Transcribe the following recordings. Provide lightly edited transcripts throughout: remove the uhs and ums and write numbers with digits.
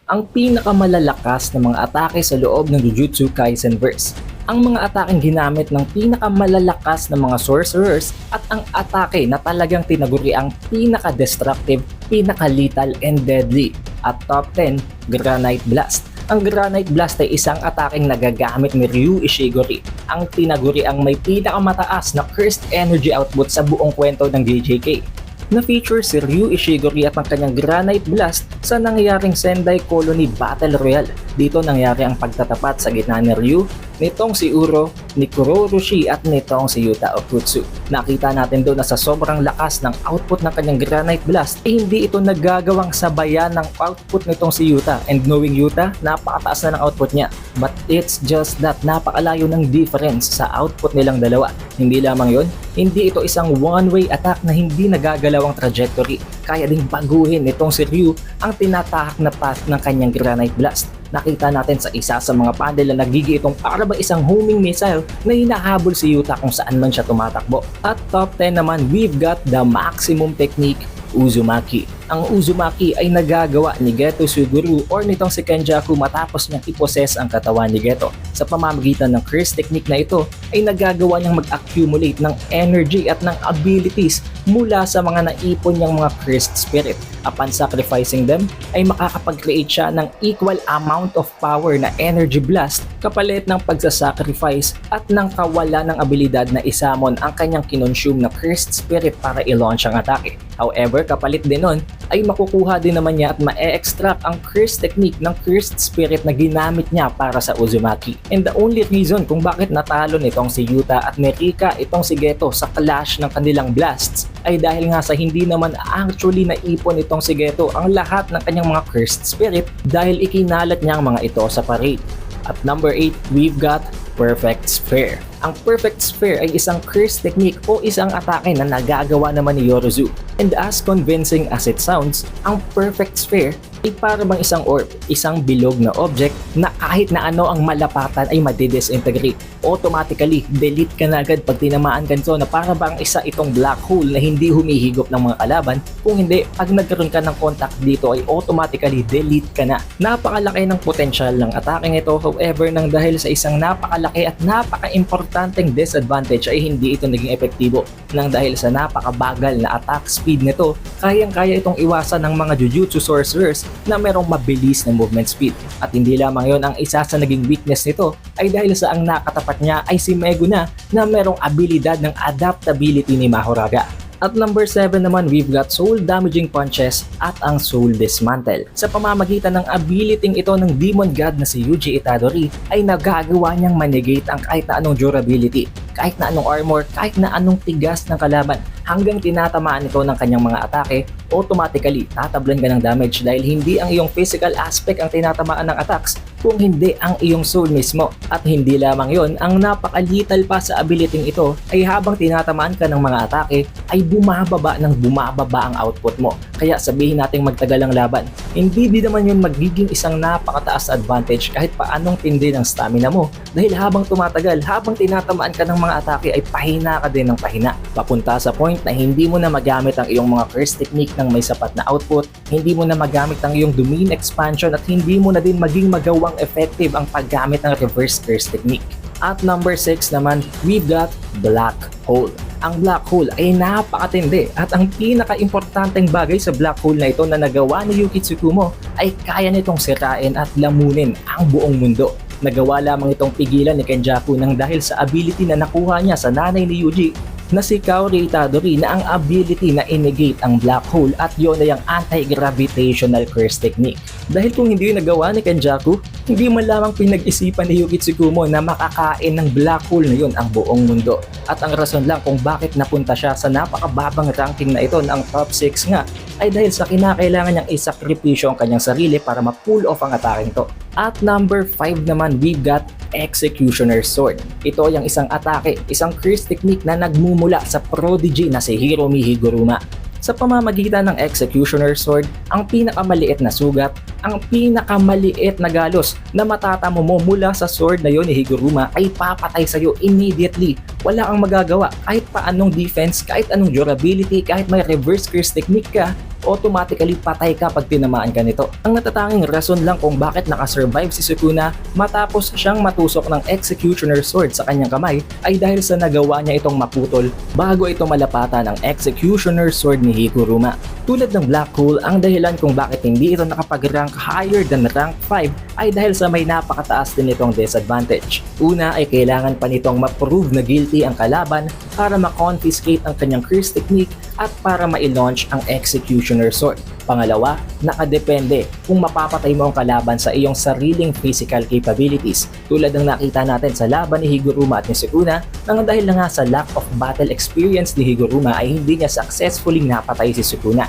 ang pinakamalalakas na mga atake sa loob ng Jujutsu Kaisen verse. Ang mga atake ginamit ng pinakamalalakas na mga sorcerers at ang atake na talagang tinaguri ang pinaka-destructive, pinaka-lethal and deadly. At top 10, Granite Blast. Ang Granite Blast ay isang ataking nagagamit ni Ryu Ishiguro. Ang tinaguri ang may pinakamataas na cursed energy output sa buong kwento ng JJK. Na-feature si Ryu Ishiguro at ang kanyang Granite Blast sa nangyaring Sendai Colony Battle Royale. Dito nangyari ang pagtatapat sa gitna ni Ryu, nitong si Uro, ni Kuroroshi at nitong si Yuta Okutsu. Nakita natin doon na sa sobrang lakas ng output ng kanyang Granite Blast, hindi ito nagagawang sabayan ng output nitong si Yuta. And knowing Yuta, napakataas na ng output niya. But it's just that napakalayo ng difference sa output nilang dalawa. Hindi lamang yon, hindi ito isang one-way attack na hindi nagagalawang trajectory. Kaya ding baguhin nitong si Ryu ang tinatahak na path ng kanyang Granite Blast. Nakita natin sa isa sa mga panel na nagigi itong para ba isang homing missile na hinahabol si Yuta kung saan man siya tumatakbo. At top 10 naman, we've got the maximum technique, Uzumaki. Ang Uzumaki ay nagagawa ni Geto Suguru or nitong si Kenjaku matapos niyang iposes ang katawan ni Geto. Sa pamamagitan ng curse technique na ito ay nagagawa niyang mag-accumulate ng energy at ng abilities mula sa mga naipon niyang mga cursed spirit. Upon sacrificing them ay makakapag-create siya ng equal amount of power na energy blast kapalit ng pagsasacrifice at ng kawalan ng abilidad na isamon ang kanyang kinonsume na cursed spirit para i-launch ang atake. However, kapalit din nun ay makukuha din naman niya at ma-extract ang curse technique ng cursed spirit na ginamit niya para sa Uzumaki. And the only reason kung bakit natalo nitong si Yuta at Nerika itong si Geto sa clash ng kanilang blasts ay dahil nga sa hindi naman actually naipon itong si Geto ang lahat ng kanyang mga cursed spirit dahil ikinalat niya ang mga ito sa parade. At number 8, we've got Perfect Sphere. Ang Perfect Sphere ay isang curse technique o isang atake na nagagawa naman ni Yorozu. And as convincing as it sounds, ang Perfect Sphere ay para bang isang orb, isang bilog na object na kahit na ano ang malapatan ay madidisintegrate. Automatically, delete ka na agad pag tinamaan ka nito na para bang isa itong black hole na hindi humihigop ng mga kalaban. Kung hindi, pag nagkaroon ka ng contact dito ay automatically delete ka na. Napakalaki ng potential ng atake ito, however nang dahil sa isang napakalaki at napaka-importanteng disadvantage ay hindi ito naging epektibo. Nang dahil sa napakabagal na attack speed nito, kayang-kaya itong iwasan ng mga Jujutsu sorcerers na merong mabilis na movement speed. At hindi lamang yon, ang isa sa naging weakness nito ay dahil sa ang nakatapat niya ay si Meguna na merong abilidad ng adaptability ni Mahoraga. At number 7 naman, we've got Soul Damaging Punches at ang Soul Dismantle. Sa pamamagitan ng ability ito ng Demon God na si Yuji Itadori ay nagagawa niyang manegate ang kahit na anong durability, kahit na anong armor, kahit na anong tigas ng kalaban. Hanggang tinatamaan ito ng kanyang mga atake, automatically tatablan ka ng damage dahil hindi ang iyong physical aspect ang tinatamaan ng attacks, kung hindi ang iyong soul mismo. At hindi lamang yon, ang napakalital pa sa ability ito ay habang tinatamaan ka ng mga atake ay bumababa ang output mo. Kaya sabihin nating magtagal ang laban, hindi din naman yun magiging isang napakataas advantage kahit paanong tindi ng stamina mo dahil habang tumatagal, habang tinatamaan ka ng mga atake ay pahina ka din ng pahina. Papunta sa point na hindi mo na magamit ang iyong mga curse technique ng may sapat na output, hindi mo na magamit ang iyong domain expansion at hindi mo na din maging magawang effective ang paggamit ng reverse curse technique. At number 6 naman, we've got Black Hole. Ang Black Hole ay napakatindi at ang pinaka-importanteng bagay sa Black Hole na ito na nagawa ni Yuki Tsukumo ay kaya nitong sirain at lamunin ang buong mundo. Nagawa lamang itong pigilan ni Kenjaku nang dahil sa ability na nakuha niya sa nanay ni Yuji na si Kaori Itadori na ang ability na inegate ang black hole at yun ay ang anti-gravitational curse technique. Dahil kung hindi nagawa ni Kenjaku, hindi man lamang pinag-isipan ni Yuki Tsukumo na makakain ng black hole na yun ang buong mundo. At ang rason lang kung bakit napunta siya sa napakababang ranking na ito ng top 6 nga ay dahil sa kinakailangan niyang isakripisyo ang kanyang sarili para ma-pull off ang atake nito. At number 5 naman, we've got Executioner's Sword. Ito ay ang isang atake, isang curse technique na nagmumula sa prodigy na si Hiromi Higuruma. Sa pamamagitan ng Executioner's Sword, ang pinakamaliit na sugat, ang pinakamaliit na galos na matatamo mo mula sa sword na yon ni Higuruma ay papatay sa'yo immediately. Wala kang magagawa kahit pa anong defense, kahit anong durability, kahit may reverse curse technique ka, automatically patay ka pag tinamaan ka nito. Ang natatanging rason lang kung bakit nakasurvive si Sukuna matapos siyang matusok ng Executioner Sword sa kanyang kamay ay dahil sa nagawa niya itong maputol bago ito malapatan ang Executioner Sword ni Higuruma. Tulad ng Black Hole, ang dahilan kung bakit hindi ito nakapag-rank higher than rank 5 ay dahil sa may napakataas din itong disadvantage. Una ay kailangan pa nitong ma-prove na guilty ang kalaban para ma-confiscate ang kanyang curse technique at para ma-launch ang Executioner Sword. Pangalawa, nakadepende kung mapapatay mo ang kalaban sa iyong sariling physical capabilities. Tulad ng nakita natin sa laban ni Higuruma at ni Sukuna, nang dahil na nga sa lack of battle experience ni Higuruma ay hindi niya successfully napatay si Sukuna.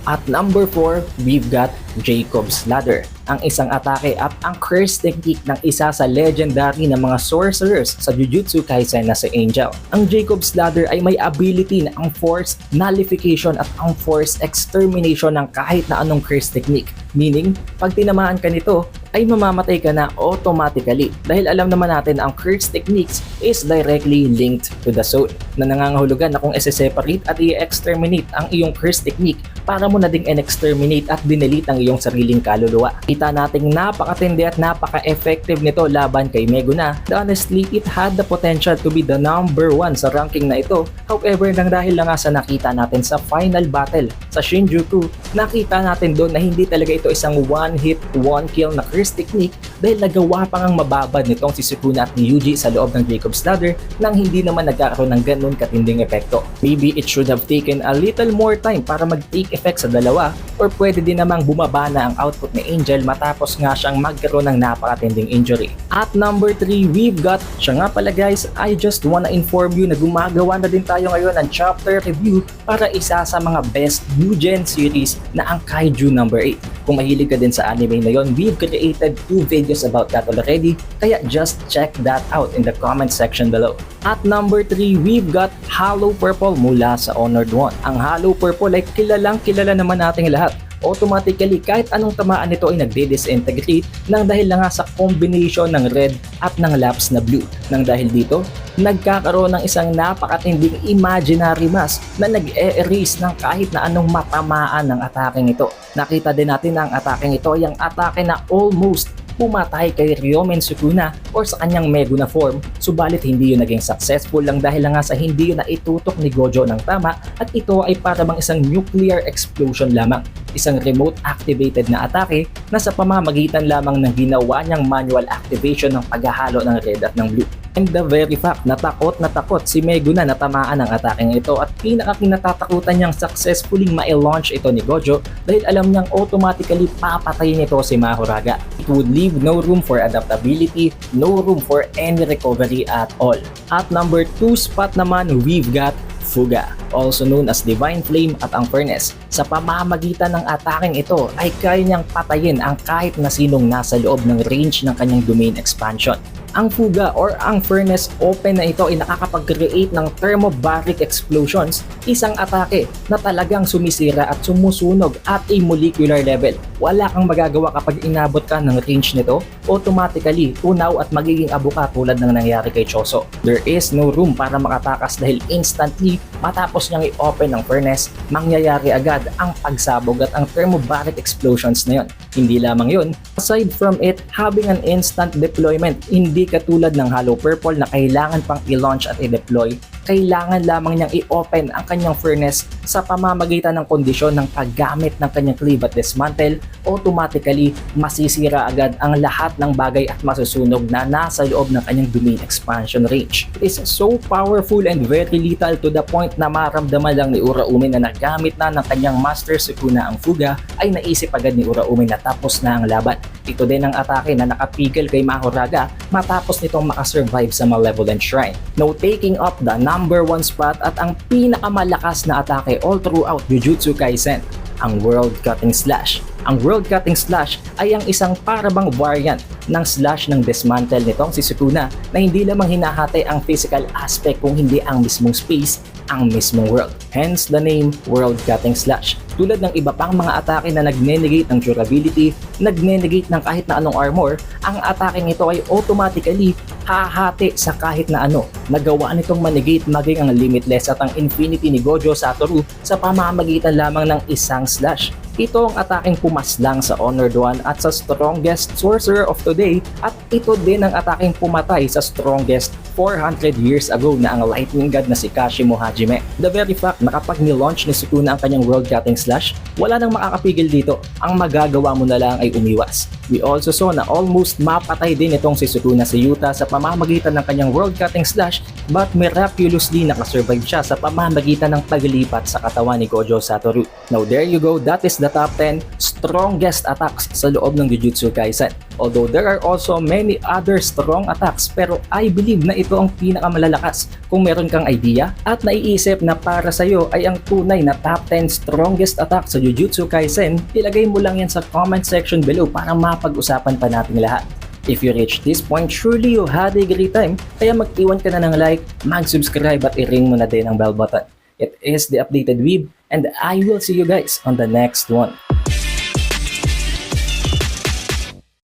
At number 4, we've got Jacob's Ladder, ang isang atake at ang curse technique ng isa sa legendary na mga sorcerers sa Jujutsu Kaisen na si Angel. Ang Jacob's Ladder ay may ability na ang force nullification at ang force extermination ng kahit na anong curse technique. Meaning, pag tinamaan ka nito, ay mamamatay ka na automatically dahil alam naman natin ang curse techniques is directly linked to the soul na nangangahulugan na kung ise-separate at i-exterminate ang iyong curse technique para mo na ding in-exterminate at dinelete ang iyong sariling kaluluwa. Kita nating napakatindi at napaka-effective nito laban kay Meguna. Honestly, it had the potential to be the number 1 sa ranking na ito. However, nang dahil lang nga sa nakita natin sa final battle sa Shinjuku, nakita natin doon na hindi talaga ito isang one hit, one kill na curse technique dahil nagawa pa ngang mababad nitong si Sukuna at ni Yuji sa loob ng Jacob's Ladder nang hindi naman nagkakaroon ng ganun katinding epekto. Maybe it should have taken a little more time para mag-take effect sa dalawa or pwede din namang bumaba na ang output ni Angel matapos nga siyang magkaroon ng napakatinding injury. At number 3, we've got, siya nga pala guys, I just wanna inform you na gumagawa na din tayo ngayon ng chapter review para isa sa mga best new gen series na ang Kaiju number 8. Kung mahilig ka din sa anime na yon, we've created 2 videos about that already, kaya just check that out in the comment section below. At number 3, we've got Hollow Purple mula sa Honored One. Ang Hollow Purple ay kilalang kilala naman nating lahat. Automatically, kahit anong tamaan nito ay nagde-disintegrate nang dahil lang nga sa combination ng red at ng laps na blue. Nang dahil dito, nagkakaroon ng isang napakatinding imaginary mass na nag-e-erase ng kahit na anong matamaan ng ataking ito. Nakita din natin na ang ataking ito ay ang atake na almost pumatay kay Ryomen Sukuna or sa kanyang Meguna form, subalit hindi yun naging successful lang dahil nga sa hindi yun naitutok ni Gojo ng tama at ito ay para bang isang nuclear explosion lamang. Isang remote activated na atake na sa pamamagitan lamang ng ginawa niyang manual activation ng paghahalo ng red at ng blue. And the very fact na takot si Meguna na tamaan ng ataking ito at pinakakinatatakutan niyang successfully ma-launch ito ni Gojo dahil alam niyang automatically papatayin ito si Mahoraga. It would leave no room for adaptability, no room for any recovery at all. At number 2 spot naman, we've got Fuga, also known as Divine Flame at ang Furnace. Sa pamamagitan ng ataking ito ay kaya niyang patayin ang kahit na sinong nasa loob ng range ng kanyang domain expansion. Ang Fuga or ang Furnace Open na ito ay nakakapag-create ng thermobaric explosions, isang atake na talagang sumisira at sumusunog at a molecular level. Wala kang magagawa kapag inabot ka ng range nito, automatically tunaw at magiging abo ka tulad ng nangyari kay Choso. There is no room para makatakas dahil instantly matapos niyang i-open ng Furnace, mangyayari agad ang pagsabog at ang thermobaric explosions na yun. Hindi lamang yun, aside from it, having an instant deployment, hindi katulad ng Hollow Purple na kailangan pang i-launch at i-deploy, kailangan lamang niyang i-open ang kanyang furnace sa pamamagitan ng kondisyon ng paggamit ng kanyang cleave at dismantle, automatically masisira agad ang lahat ng bagay at masusunog na nasa loob ng kanyang domain expansion range. It is so powerful and very lethal to the point na maramdaman lang ni Uraume na nagamit na ng kanyang master Sukuna ang Fuga ay naisip agad ni Uraume na tapos na ang laban. Ito din ang atake na nakapigil kay Mahoraga matapos nitong makasurvive sa Malevolent Shrine. No taking up the number 1 spot at ang pinakamalakas na atake all throughout Jujutsu Kaisen, ang World Cutting Slash. Ang World Cutting Slash ay ang isang parabang variant ng slash ng dismantle nitong si Sukuna na hindi lamang hinahati ang physical aspect kung hindi ang mismong space, ang mismong world. Hence the name World Cutting Slash. Tulad ng iba pang mga atake na nagne-negate ng durability, nagne-negate ng kahit na anong armor, ang ataking ito ay automatically hahati sa kahit na ano. Nagawa nitong manegate maging ang limitless at ang infinity ni Gojo Satoru sa pamamagitan lamang ng isang slash. Ito ang ataking pumaslang sa Honored One at sa strongest sorcerer of today, at ito din ang ataking pumatay sa strongest 400 years ago na ang lightning god na si Kashimo Hajime. The very fact na kapag nilaunch ni Sukuna ang kanyang world cutting slash, wala nang makakapigil dito. Ang magagawa mo na lang ay umiwas. We also saw na almost mapatay din itong si Sukuna sa Yuta sa pamamagitan ng kanyang world cutting slash, but miraculously nakasurvive siya sa pamamagitan ng paglipat sa katawan ni Gojo Satoru. Now there you go, that is the top 10 strongest attacks sa loob ng Jujutsu Kaisen. Although there are also many other strong attacks, pero I believe na ito ang pinakamalalakas. Kung meron kang idea at naiisip na para sa'yo ay ang tunay na top 10 strongest attacks sa Jujutsu Kaisen, ilagay mo lang yan sa comment section below para mapag-usapan pa natin lahat. If you reach this point, surely you had a great time, kaya mag-iwan ka na ng like, mag-subscribe at i-ring mo na din ang bell button. It is The Updated Weeb, and I will see you guys on the next one.